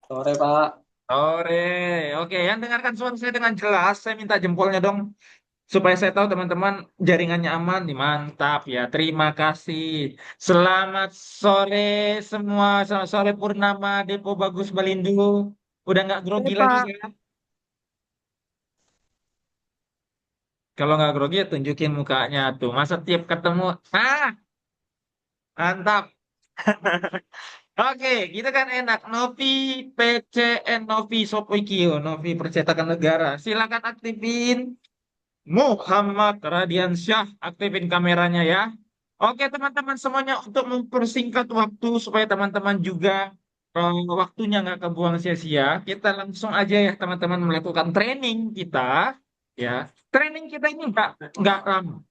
Sore, Pak. Sore. Oke, yang dengarkan suara saya dengan jelas, saya minta jempolnya dong. Supaya saya tahu teman-teman jaringannya aman. Nih, mantap ya, terima kasih. Selamat sore semua. Selamat sore Purnama, Depo Bagus Balindo. Udah nggak grogi lagi Pak. kan? Kalau nggak grogi ya tunjukin mukanya tuh. Masa tiap ketemu, ah, mantap. Oke, kita kan enak. Novi PCN Novi Sopikio, Novi Percetakan Negara. Silakan aktifin Muhammad Radiansyah, aktifin kameranya ya. Oke, teman-teman semuanya untuk mempersingkat waktu supaya teman-teman juga waktunya nggak kebuang sia-sia. Kita langsung aja ya teman-teman melakukan training kita. Ya, training kita ini nggak lama.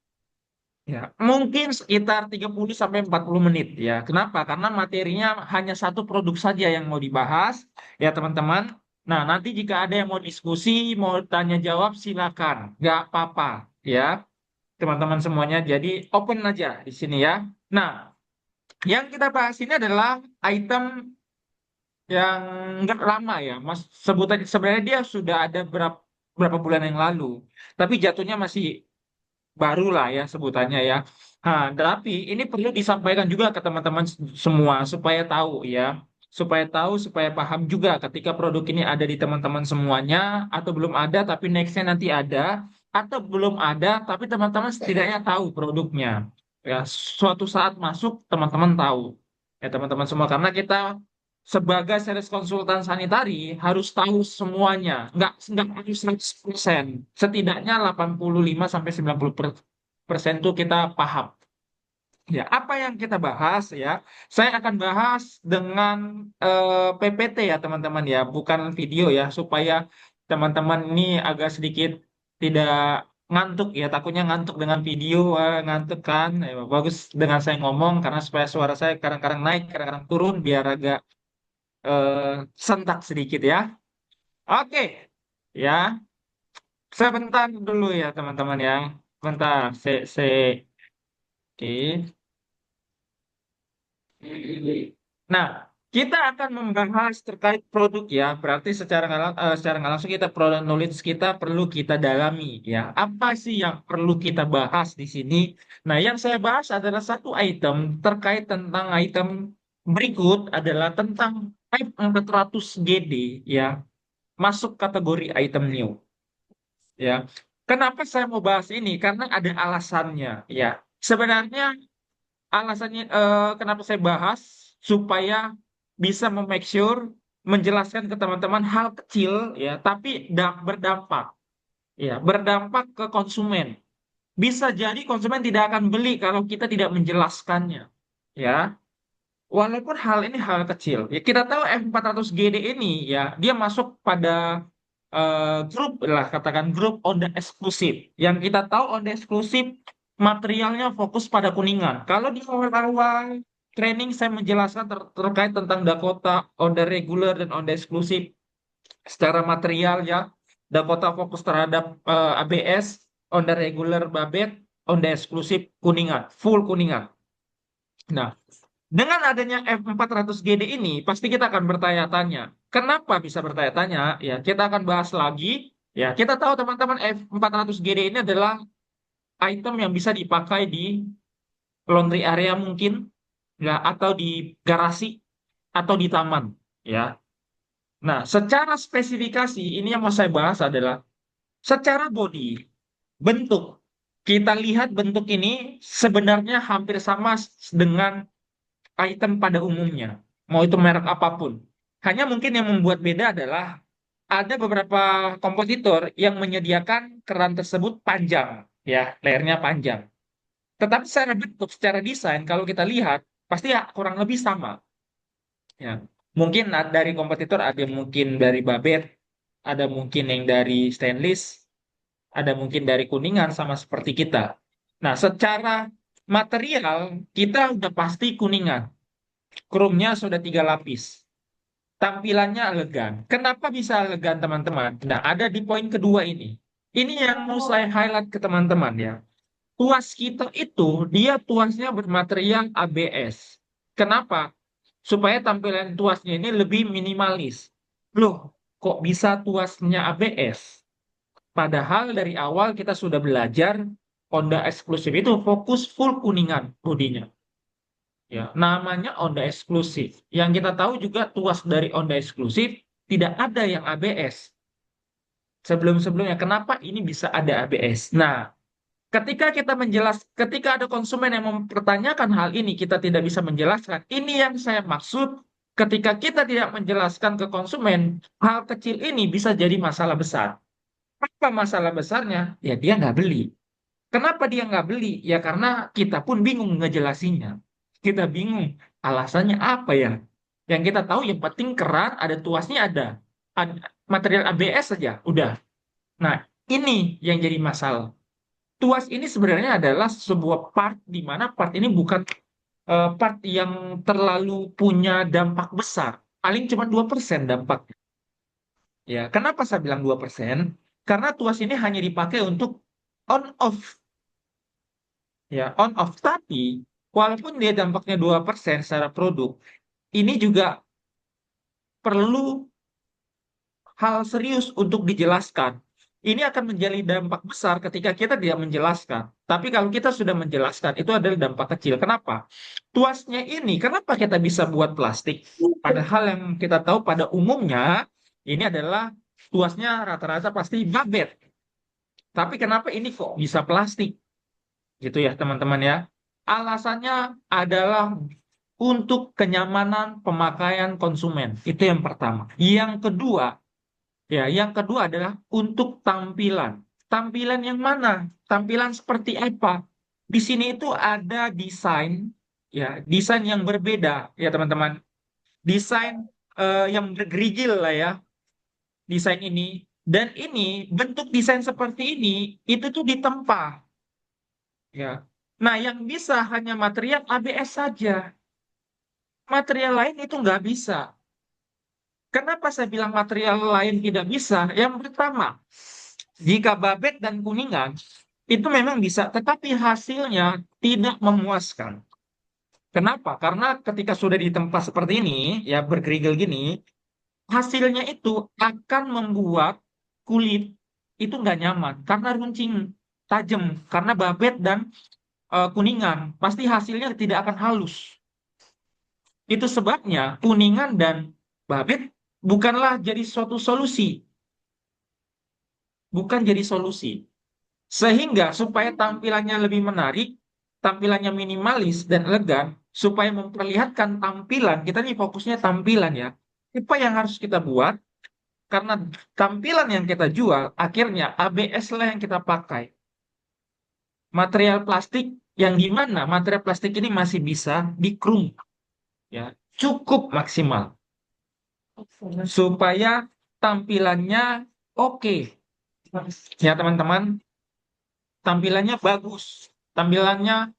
Ya, mungkin sekitar 30 sampai 40 menit ya. Kenapa? Karena materinya hanya satu produk saja yang mau dibahas ya, teman-teman. Nah, nanti jika ada yang mau diskusi, mau tanya jawab silakan. Nggak apa-apa ya, teman-teman semuanya. Jadi open aja di sini ya. Nah, yang kita bahas ini adalah item yang nggak lama ya, Mas. Sebutan sebenarnya dia sudah ada berapa bulan yang lalu. Tapi jatuhnya masih baru lah ya sebutannya ya. Nah, tapi ini perlu disampaikan juga ke teman-teman semua supaya tahu ya, supaya paham juga ketika produk ini ada di teman-teman semuanya atau belum ada tapi nextnya nanti ada, atau belum ada tapi teman-teman setidaknya tahu produknya. Ya, suatu saat masuk teman-teman tahu. Ya teman-teman semua, karena kita sebagai sales konsultan sanitari harus tahu semuanya, nggak harus 100%, setidaknya 85 sampai 90% tuh kita paham. Ya, apa yang kita bahas ya? Saya akan bahas dengan PPT ya teman-teman ya, bukan video ya, supaya teman-teman ini agak sedikit tidak ngantuk ya. Takutnya ngantuk dengan video, ngantuk kan. Bagus dengan saya ngomong karena supaya suara saya kadang-kadang naik, kadang-kadang turun biar agak eh, sentak sedikit ya. Oke, ya. Sebentar dulu ya teman-teman ya. Bentar, oke. Nah, kita akan membahas terkait produk ya. Berarti secara nggak langsung kita produk knowledge kita perlu kita dalami ya. Apa sih yang perlu kita bahas di sini? Nah, yang saya bahas adalah satu item terkait tentang item berikut adalah tentang Type 400GD ya. Masuk kategori item new ya. Kenapa saya mau bahas ini? Karena ada alasannya ya. Sebenarnya alasannya kenapa saya bahas supaya bisa memake sure menjelaskan ke teman-teman hal kecil ya, tapi berdampak ya, berdampak ke konsumen. Bisa jadi konsumen tidak akan beli kalau kita tidak menjelaskannya ya. Walaupun hal ini hal kecil. Ya kita tahu F400GD ini ya, dia masuk pada grup lah, katakan grup Honda eksklusif. Yang kita tahu Honda eksklusif materialnya fokus pada Kuningan. Kalau di awal-awal training saya menjelaskan terkait tentang Dakota, Honda regular dan Honda eksklusif secara material ya. Dakota fokus terhadap ABS, Honda regular Babet, Honda eksklusif Kuningan, full Kuningan. Nah, dengan adanya F400GD ini, pasti kita akan bertanya-tanya. Kenapa bisa bertanya-tanya? Ya, kita akan bahas lagi. Ya, kita tahu teman-teman F400GD ini adalah item yang bisa dipakai di laundry area mungkin, ya, atau di garasi, atau di taman. Ya, nah, secara spesifikasi ini yang mau saya bahas adalah secara body, bentuk. Kita lihat bentuk ini sebenarnya hampir sama dengan item pada umumnya, mau itu merek apapun. Hanya mungkin yang membuat beda adalah ada beberapa kompetitor yang menyediakan keran tersebut panjang, ya, layarnya panjang. Tetapi secara bentuk, secara desain, kalau kita lihat, pasti ya kurang lebih sama. Ya, mungkin dari kompetitor ada yang mungkin dari Babet, ada mungkin yang dari Stainless, ada mungkin dari Kuningan sama seperti kita. Nah, secara material kita udah pasti Kuningan. Chrome-nya sudah 3 lapis. Tampilannya elegan. Kenapa bisa elegan, teman-teman? Nah, ada di poin kedua ini. Ini yang mau saya highlight ke teman-teman ya. Tuas kita itu, dia tuasnya bermaterial ABS. Kenapa? Supaya tampilan tuasnya ini lebih minimalis. Loh, kok bisa tuasnya ABS? Padahal dari awal kita sudah belajar Honda eksklusif itu fokus full kuningan bodinya. Ya, namanya Honda eksklusif. Yang kita tahu juga tuas dari Honda eksklusif tidak ada yang ABS. Sebelum-sebelumnya, kenapa ini bisa ada ABS? Nah, ketika ada konsumen yang mempertanyakan hal ini, kita tidak bisa menjelaskan. Ini yang saya maksud, ketika kita tidak menjelaskan ke konsumen, hal kecil ini bisa jadi masalah besar. Apa masalah besarnya? Ya dia nggak beli. Kenapa dia nggak beli? Ya karena kita pun bingung ngejelasinnya. Kita bingung alasannya apa ya? Yang kita tahu yang penting keran, ada tuasnya ada. Material ABS saja, udah. Nah, ini yang jadi masalah. Tuas ini sebenarnya adalah sebuah part di mana part ini bukan part yang terlalu punya dampak besar. Paling cuma 2% dampaknya. Ya, kenapa saya bilang 2%? Karena tuas ini hanya dipakai untuk on off. Ya, on off. Tapi walaupun dia dampaknya 2% secara produk, ini juga perlu hal serius untuk dijelaskan. Ini akan menjadi dampak besar ketika kita tidak menjelaskan. Tapi kalau kita sudah menjelaskan, itu adalah dampak kecil. Kenapa? Tuasnya ini, kenapa kita bisa buat plastik? Padahal yang kita tahu pada umumnya, ini adalah tuasnya rata-rata pasti babet. Tapi kenapa ini kok bisa plastik? Gitu ya, teman-teman ya. Alasannya adalah untuk kenyamanan pemakaian konsumen. Itu yang pertama. Yang kedua adalah untuk tampilan. Tampilan yang mana? Tampilan seperti apa? Di sini itu ada desain, ya, desain yang berbeda, ya teman-teman. Desain yang bergerigil lah ya, desain ini. Dan ini bentuk desain seperti ini itu tuh ditempa, ya. Nah, yang bisa hanya material ABS saja. Material lain itu nggak bisa. Kenapa saya bilang material lain tidak bisa? Yang pertama, jika babet dan kuningan itu memang bisa, tetapi hasilnya tidak memuaskan. Kenapa? Karena ketika sudah ditempa seperti ini, ya bergerigil gini, hasilnya itu akan membuat kulit itu nggak nyaman karena runcing tajam, karena babet dan kuningan, pasti hasilnya tidak akan halus. Itu sebabnya kuningan dan babet bukanlah jadi suatu solusi, bukan jadi solusi. Sehingga supaya tampilannya lebih menarik, tampilannya minimalis dan elegan, supaya memperlihatkan tampilan, kita ini fokusnya tampilan ya. Apa yang harus kita buat? Karena tampilan yang kita jual, akhirnya ABS lah yang kita pakai. Material plastik yang gimana? Material plastik ini masih bisa dikrum, ya, cukup maksimal supaya tampilannya oke. Ya teman-teman, tampilannya bagus, tampilannya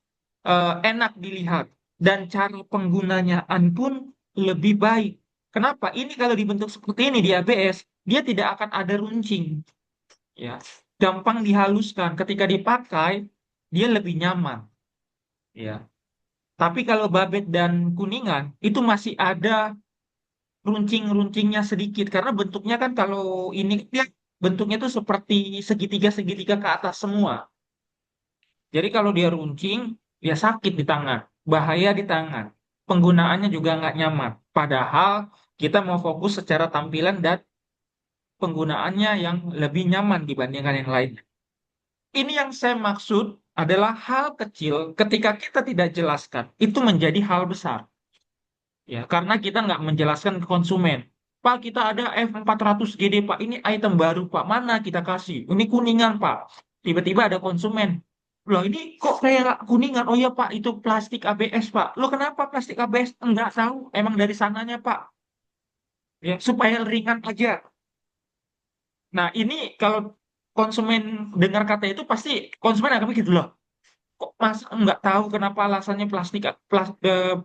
enak dilihat, dan cara penggunaan pun lebih baik. Kenapa? Ini kalau dibentuk seperti ini di ABS, dia tidak akan ada runcing, ya. Gampang dihaluskan. Ketika dipakai, dia lebih nyaman, ya. Tapi kalau babet dan kuningan itu masih ada runcing-runcingnya sedikit karena bentuknya kan kalau ini dia bentuknya itu seperti segitiga-segitiga ke atas semua. Jadi kalau dia runcing, dia sakit di tangan, bahaya di tangan. Penggunaannya juga nggak nyaman. Padahal kita mau fokus secara tampilan dan penggunaannya yang lebih nyaman dibandingkan yang lain. Ini yang saya maksud adalah hal kecil ketika kita tidak jelaskan, itu menjadi hal besar. Ya, karena kita nggak menjelaskan ke konsumen. Pak, kita ada F400 GD, Pak. Ini item baru, Pak. Mana kita kasih? Ini kuningan, Pak. Tiba-tiba ada konsumen. Loh, ini kok kayak kuningan? Oh ya, Pak, itu plastik ABS, Pak. Loh, kenapa plastik ABS? Enggak tahu. Emang dari sananya, Pak. Ya, supaya ringan aja. Nah, ini kalau konsumen dengar kata itu, pasti konsumen akan mikir, loh, kok mas nggak tahu kenapa alasannya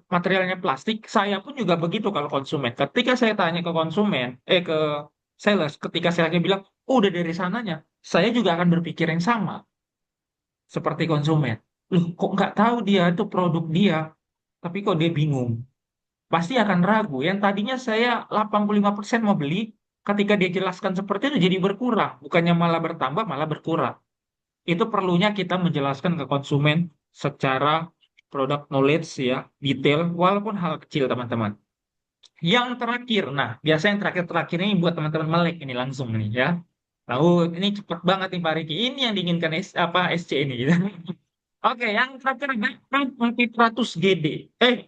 materialnya plastik. Saya pun juga begitu kalau konsumen. Ketika saya tanya ke konsumen, ke sales, ketika salesnya bilang, oh, udah dari sananya, saya juga akan berpikir yang sama seperti konsumen. Loh, kok nggak tahu dia itu produk dia, tapi kok dia bingung. Pasti akan ragu. Yang tadinya saya 85% mau beli, ketika dia jelaskan seperti itu jadi berkurang, bukannya malah bertambah, malah berkurang. Itu perlunya kita menjelaskan ke konsumen secara product knowledge ya, detail, walaupun hal kecil teman-teman. Yang terakhir, nah biasanya yang terakhir-terakhir ini buat teman-teman melek ini langsung nih ya. Lalu ini cepat banget nih Pak Riki. Ini yang diinginkan SC ini gitu. Oke, yang terakhir ada F400GD.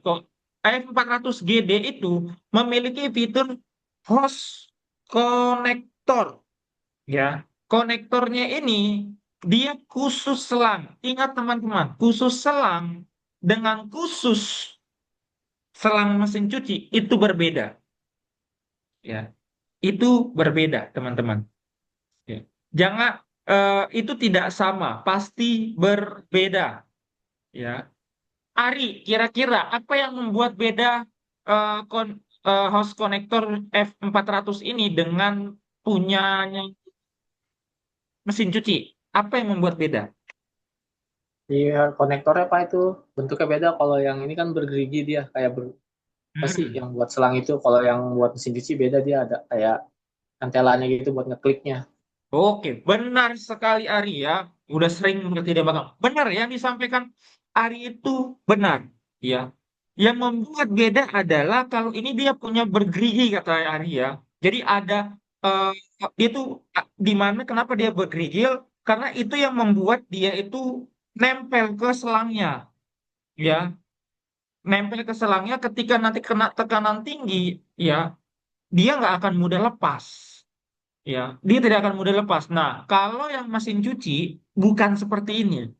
Kok F400GD itu memiliki fitur host connector ya. Konektornya ini dia khusus selang. Ingat teman-teman, khusus selang dengan khusus selang mesin cuci itu berbeda ya. Itu berbeda, teman-teman. Ya. Jangan itu tidak sama, pasti berbeda ya. Ari, kira-kira apa yang membuat beda host konektor F400 ini dengan punyanya mesin cuci? Apa yang membuat beda? Di konektornya apa itu bentuknya beda. Kalau yang ini kan bergerigi dia kayak apa sih Hmm. yang buat selang itu. Kalau yang buat mesin cuci beda dia ada kayak antelanya gitu buat ngekliknya. Oke, benar sekali Ari ya. Udah sering ngerti dia bakal. Benar yang disampaikan Ari itu benar. Ya. Yang membuat beda adalah kalau ini dia punya bergerigi kata Ari ya. Jadi ada eh, dia tuh di mana kenapa dia bergerigil? Karena itu yang membuat dia itu nempel ke selangnya. Ya, nempel ke selangnya ketika nanti kena tekanan tinggi, ya dia nggak akan mudah lepas. Ya, dia tidak akan mudah lepas. Nah, kalau yang mesin cuci bukan seperti ini.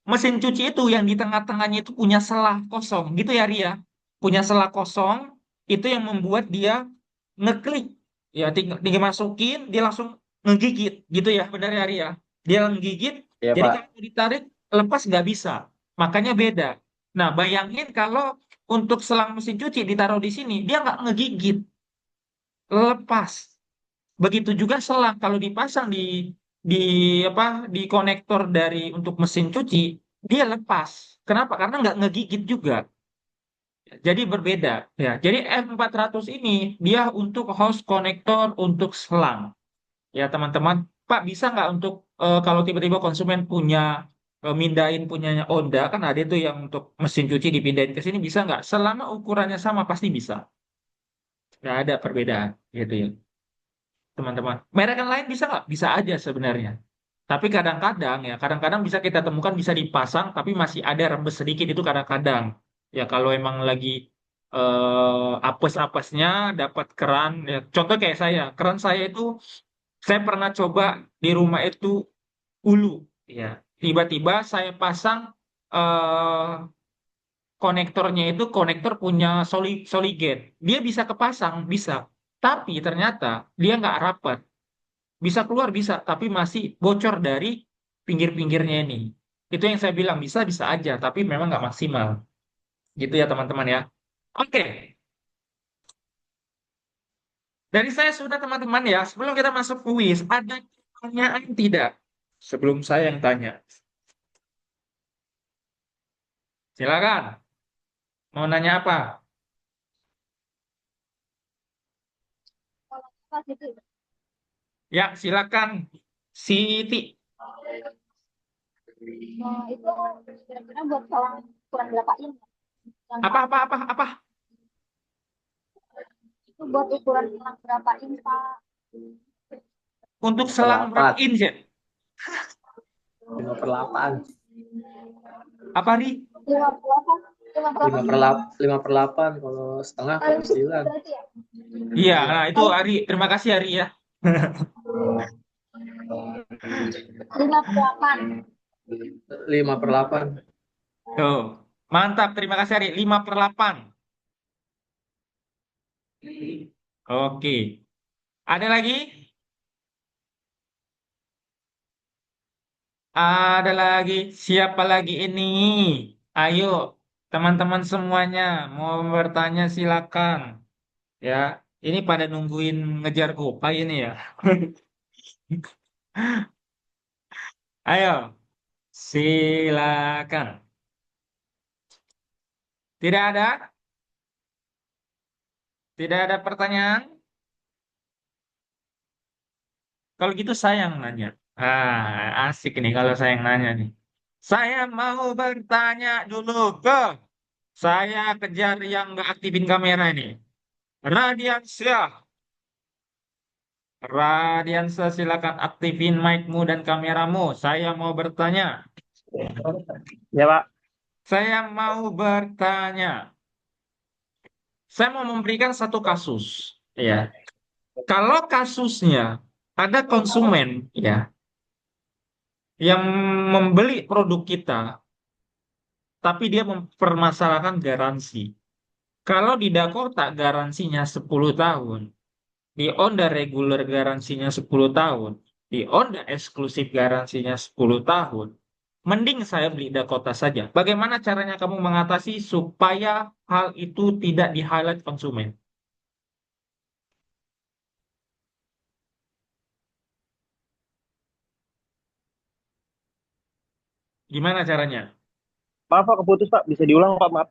Mesin cuci itu yang di tengah-tengahnya itu punya selah kosong, gitu ya Ria. Punya selah kosong itu yang membuat dia ngeklik. Ya, tinggal dimasukin, dia langsung ngegigit, gitu ya, benar ya Ria. Dia ngegigit, Ya jadi kalau Pak. mau ditarik lepas nggak bisa. Makanya beda. Nah, bayangin kalau untuk selang mesin cuci ditaruh di sini, dia nggak ngegigit, lepas. Begitu juga selang kalau dipasang di apa di konektor dari untuk mesin cuci, dia lepas. Kenapa? Karena nggak ngegigit juga. Jadi berbeda ya. Jadi F400 ini dia untuk host konektor untuk selang. Ya teman-teman, Pak bisa nggak untuk kalau tiba-tiba konsumen punya mindahin punyanya Honda kan ada itu yang untuk mesin cuci dipindahin ke sini bisa nggak? Selama ukurannya sama pasti bisa. Nggak ada perbedaan gitu ya teman-teman. Merek yang lain bisa nggak? Bisa aja sebenarnya. Tapi kadang-kadang ya, kadang-kadang bisa kita temukan bisa dipasang, tapi masih ada rembes sedikit itu kadang-kadang. Ya kalau emang lagi apes-apesnya dapat keran, ya contoh kayak saya, keran saya itu saya pernah coba di rumah itu ulu, ya tiba-tiba saya pasang eh, konektornya itu konektor punya Soligen, dia bisa kepasang, bisa, tapi ternyata dia nggak rapat. Bisa keluar bisa, tapi masih bocor dari pinggir-pinggirnya ini. Itu yang saya bilang bisa bisa aja, tapi memang nggak maksimal. Gitu ya teman-teman ya. Oke, dari saya sudah teman-teman ya. Sebelum kita masuk kuis, ada pertanyaan tidak? Sebelum saya yang tanya, silakan. Mau nanya apa? Pas itu. Ya, silakan. Siti. Nah, itu kira-kira buat selang ukuran berapa inch? Yang Apa Pak, apa apa apa? itu buat ukuran selang berapa inch, Pak? Untuk 5 per selang berapa 8. inch ya? 5/8. Apa nih? 58, 58 5 per inch. 8, 5 per 8 kalau setengah Paling kecil 4/9. berarti ya? Iya, Iya. nah itu Paling Ari. Terima kasih Ari ya. 5/8. 5/8. Tuh, mantap. Terima kasih Ari. 5/8. Oke. Ada lagi? Ada lagi. Siapa lagi ini? Ayo, teman-teman semuanya mau bertanya silakan. Ya, ini pada nungguin ngejar Gopay ini ya. Ayo, silakan. Tidak ada? Tidak ada pertanyaan? Kalau gitu saya yang nanya. Asik nih kalau saya yang nanya nih. Saya mau bertanya dulu ke saya kejar yang nggak aktifin kamera ini. Radiansyah. Radiansyah silakan aktifin mic-mu dan kameramu. Saya mau bertanya. Ya Pak. Saya mau bertanya. Saya mau memberikan satu kasus. Ya. Kalau kasusnya ada konsumen ya yang membeli produk kita, tapi dia mempermasalahkan garansi. Kalau di Dakota garansinya 10 tahun, di Honda reguler garansinya 10 tahun, di Honda eksklusif garansinya 10 tahun, mending saya beli Dakota saja. Bagaimana caranya kamu mengatasi supaya hal itu tidak di-highlight konsumen? Gimana caranya? Maaf Pak, keputus Pak. Bisa diulang Pak, maaf.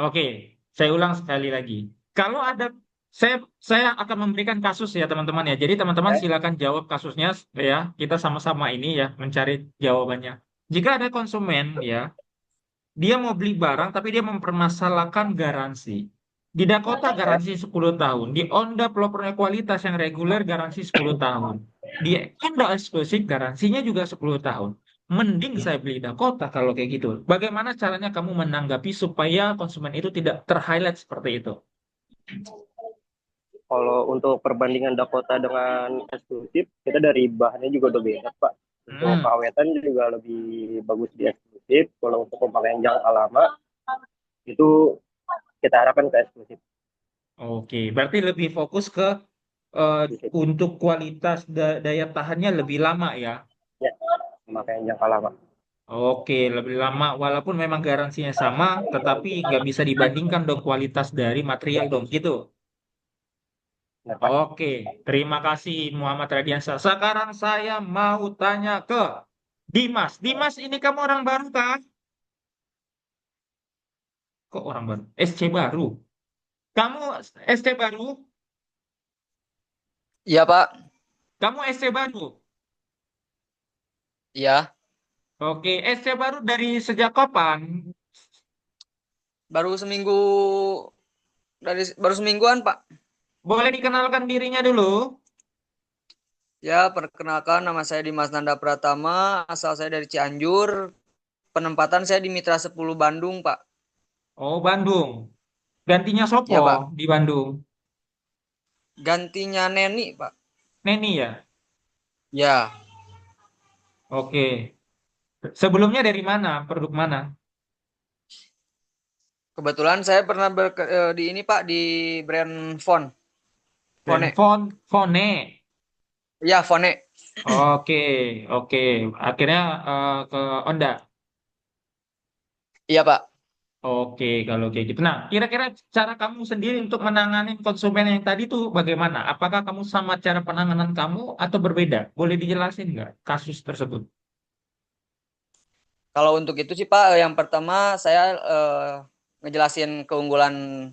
Oke, saya ulang sekali lagi. Kalau ada, saya saya akan memberikan kasus ya teman-teman ya. Jadi teman-teman silakan jawab kasusnya ya. Kita sama-sama ini ya mencari jawabannya. Jika ada konsumen ya, dia mau beli barang tapi dia mempermasalahkan garansi. Di Dakota garansi 10 tahun, di Honda pelopor kualitas yang reguler garansi 10 tahun. Di Honda eksklusif garansinya juga 10 tahun. Mending saya beli Dakota kalau kayak gitu. Bagaimana caranya kamu menanggapi supaya konsumen itu tidak ter-highlight seperti itu? Kalau untuk perbandingan Dakota dengan eksklusif, kita dari bahannya juga udah beda Pak. Untuk Hmm, keawetan juga lebih bagus di eksklusif. Kalau untuk pemakaian jangka lama, itu kita harapkan ke eksklusif. oke, berarti lebih fokus ke eh, untuk kualitas daya tahannya lebih lama ya. Ya, pemakaian jangka lama. Oke, lebih lama walaupun memang garansinya sama, tetapi nggak bisa dibandingkan dong kualitas dari material dong gitu. Nah, Pak. Oke, terima kasih Muhammad Radiansyah. Sekarang saya mau tanya ke Dimas. Dimas, ini kamu orang baru kah? Kok orang baru? SC baru. Kamu SC baru? Iya, Pak. Kamu SC baru? Iya, Oke, SC baru dari sejak kapan? baru seminggu baru semingguan, Pak. Boleh dikenalkan dirinya dulu? Ya, perkenalkan nama saya Dimas Nanda Pratama, asal saya dari Cianjur. Penempatan saya di Mitra 10 Bandung, Pak. Oh, Bandung. Gantinya Sopo Ya, Pak. di Bandung. Gantinya Neni, Pak. Neni ya? Ya, Oke. Sebelumnya dari mana? Produk mana? kebetulan saya pernah di ini, Pak, di brand Brand Fone. Fone. Ya, Fone. Oke, oke. Akhirnya ke Honda. Iya, Pak. Oke, kalau kayak gitu. Nah, kira-kira cara kamu sendiri untuk menangani konsumen yang tadi tuh bagaimana? Apakah kamu sama cara penanganan kamu atau berbeda? Boleh dijelasin nggak kasus tersebut? Kalau untuk itu sih, Pak, yang pertama saya ngejelasin keunggulan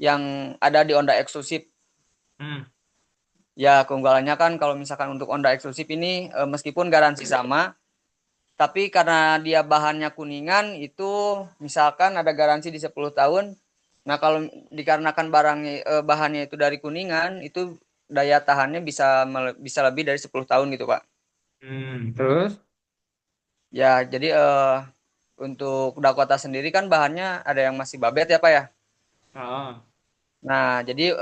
yang ada di Honda eksklusif. Hmm, Ya, keunggulannya kan kalau misalkan untuk Honda eksklusif ini meskipun garansi sama, tapi karena dia bahannya kuningan itu misalkan ada garansi di 10 tahun. Nah, kalau dikarenakan bahannya itu dari kuningan, itu daya tahannya bisa lebih dari 10 tahun gitu, Pak. terus? Ya, jadi untuk Dakota sendiri kan bahannya ada yang masih babet ya, Pak ya. Ah, Nah, jadi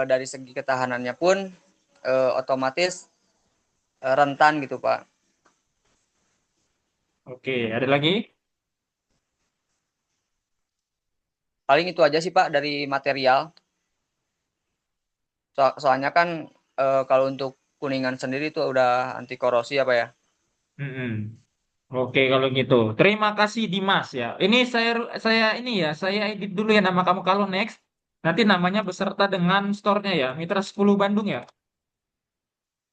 dari segi ketahanannya pun otomatis rentan gitu, Pak. oke, ada lagi? Paling itu aja sih Pak dari material. Soalnya kan kalau untuk kuningan sendiri itu udah anti korosi apa ya? Mm-mm. Oke, kalau gitu. Terima kasih Dimas ya. Ini saya ini ya, saya edit dulu ya nama kamu kalau next. Nanti namanya beserta dengan store-nya ya, Mitra 10 Bandung ya.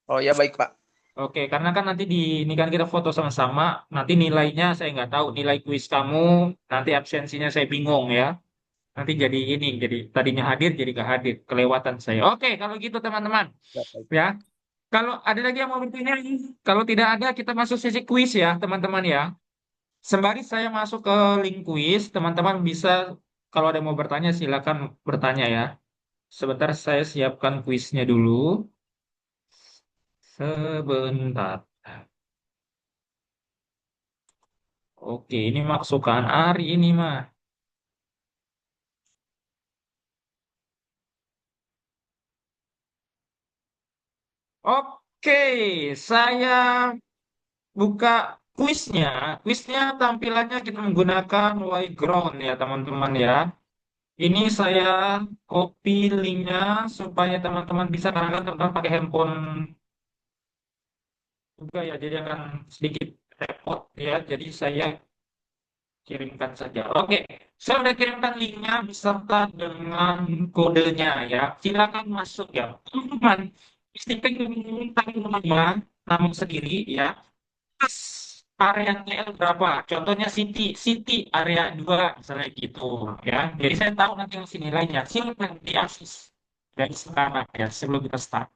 Oh ya baik Pak. Oke, karena kan nanti ini kan kita foto sama-sama, nanti nilainya saya nggak tahu, nilai kuis kamu, nanti absensinya saya bingung ya. Nanti jadi ini, jadi tadinya hadir jadi nggak hadir, kelewatan saya. Oke, kalau gitu teman-teman, Ya, baik. ya. Kalau ada lagi yang mau bertanya, kalau tidak ada kita masuk sesi kuis ya, teman-teman ya. Sembari saya masuk ke link kuis, teman-teman bisa kalau ada yang mau bertanya silakan bertanya ya. Sebentar saya siapkan kuisnya dulu. Sebentar. Oke, ini masukan Ari ini mah. Oke, saya buka kuisnya. Kuisnya tampilannya kita menggunakan Ground ya teman-teman ya. Ini saya copy linknya supaya teman-teman bisa karena kan teman-teman pakai handphone juga ya, jadi akan sedikit repot ya. Jadi saya kirimkan saja. Oke, saya udah kirimkan linknya beserta dengan kodenya ya. Silakan masuk ya, teman-teman. Pastikan teman-teman nama sendiri ya. Terus area TL berapa? Contohnya City, City area 2 misalnya gitu ya. Jadi saya tahu nanti masih nilainya. Silakan diakses dari sekarang ya sebelum kita start.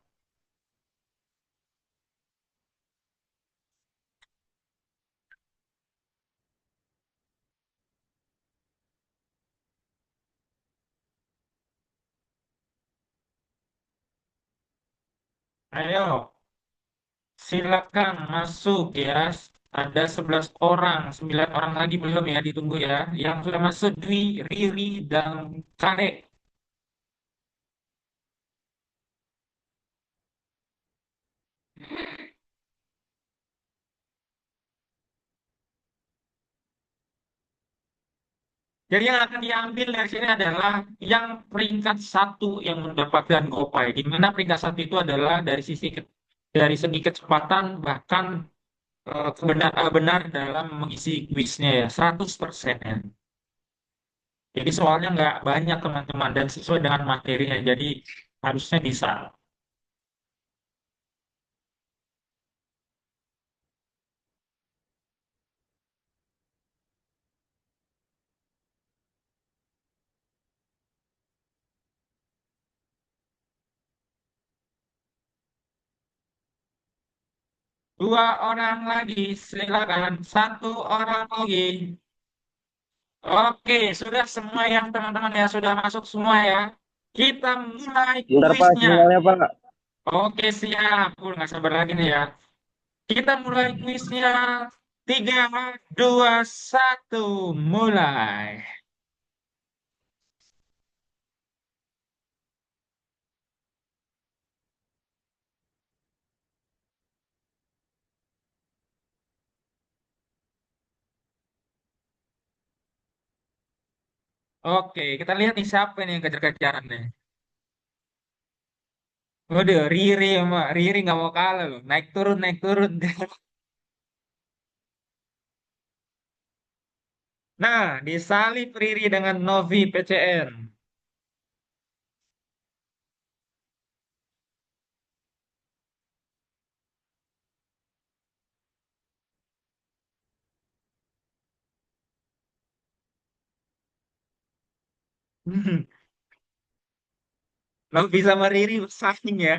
Ayo, silakan masuk ya. Ada 11 orang, 9 orang lagi belum ya ditunggu ya. Yang sudah masuk Dwi, Riri, dan Kare. Jadi yang akan diambil dari sini adalah yang peringkat satu yang mendapatkan Gopay. Di mana peringkat satu itu adalah dari segi kecepatan bahkan benar dalam mengisi kuisnya ya 100% ya. Jadi soalnya nggak banyak teman-teman dan sesuai dengan materinya. Jadi harusnya bisa. Dua orang lagi, silakan. Satu orang lagi. Oke, sudah semua yang teman-teman ya sudah masuk semua ya. Kita mulai Bentar Pak, kuisnya. sinyalnya Pak. Oke, siap. Nggak sabar lagi nih ya. Kita mulai kuisnya. Tiga, dua, satu, mulai. Oke, kita lihat nih siapa nih yang kejar-kejaran nih. Waduh, Riri, Mbak. Riri nggak mau kalah loh. Naik turun, naik turun. Nah, disalip Riri dengan Novi PCN. Novi sama Riri bersaing ya.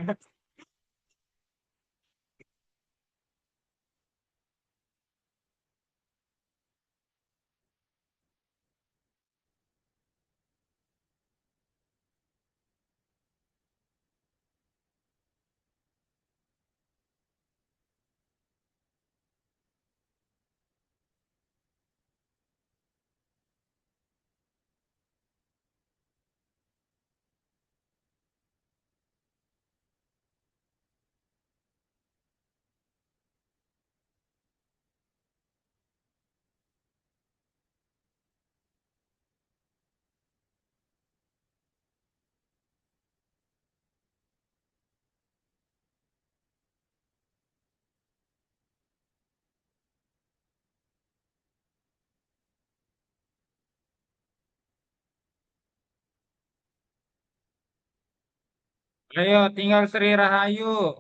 Ayo, tinggal Sri Rahayu.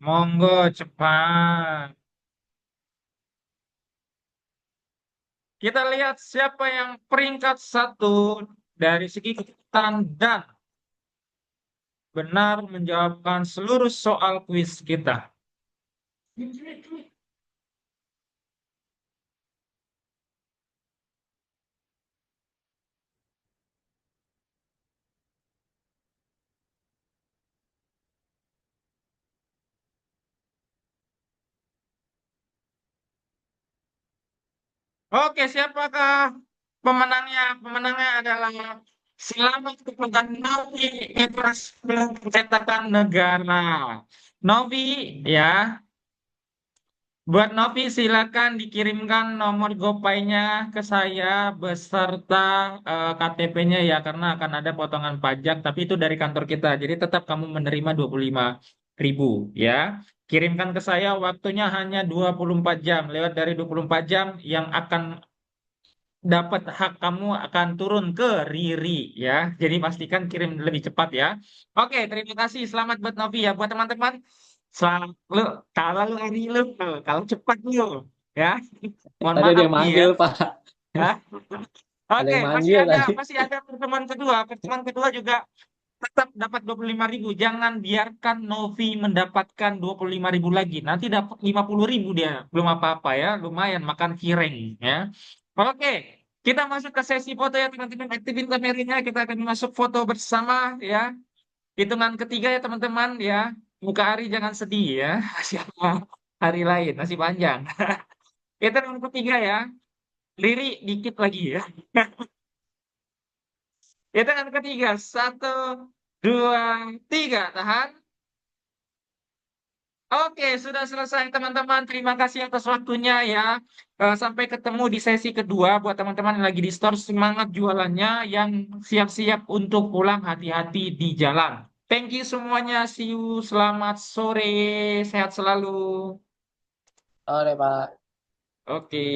Monggo cepat. Kita lihat siapa yang peringkat satu dari segi kecepatan dan benar menjawabkan seluruh soal kuis kita. Oke, siapakah pemenangnya? Pemenangnya adalah selamat kepada Novi Idris Cetakan Negara. Novi, ya, buat Novi silakan dikirimkan nomor GoPay-nya ke saya beserta KTP-nya ya, karena akan ada potongan pajak, tapi itu dari kantor kita. Jadi tetap kamu menerima 25.000 ya. Kirimkan ke saya, waktunya hanya 24 jam. Lewat dari 24 jam yang akan dapat hak kamu akan turun ke Riri ya. Jadi pastikan kirim lebih cepat ya. Oke, terima kasih. Selamat buat Novi ya. Buat teman-teman, selamat lu kalau lu hari lu, kalau cepat lu ya. Mohon Tadi ada maaf yang nih ya. manggil, Pak. Ya. Ada Oke, yang manggil tadi. masih ada pertemuan kedua. Pertemuan kedua juga tetap dapat 25.000. Jangan biarkan Novi mendapatkan 25.000 lagi. Nanti dapat 50.000 dia. Belum apa-apa ya. Lumayan makan kireng ya. Oke, kita masuk ke sesi foto ya teman-teman. Aktifin kameranya. Kita akan masuk foto bersama ya. Hitungan ketiga ya teman-teman ya. Muka Ari jangan sedih ya. Siapa hari lain masih panjang. Hitungan ketiga ya. Riri dikit lagi ya. Hitungan ketiga. Satu, dua, tiga. Tahan. Oke, sudah selesai teman-teman. Terima kasih atas waktunya ya. Sampai ketemu di sesi kedua. Buat teman-teman yang lagi di store, semangat jualannya. Yang siap-siap untuk pulang, hati-hati di jalan. Thank you semuanya. See you. Selamat sore. Sehat selalu. Oke, Pak. Oke.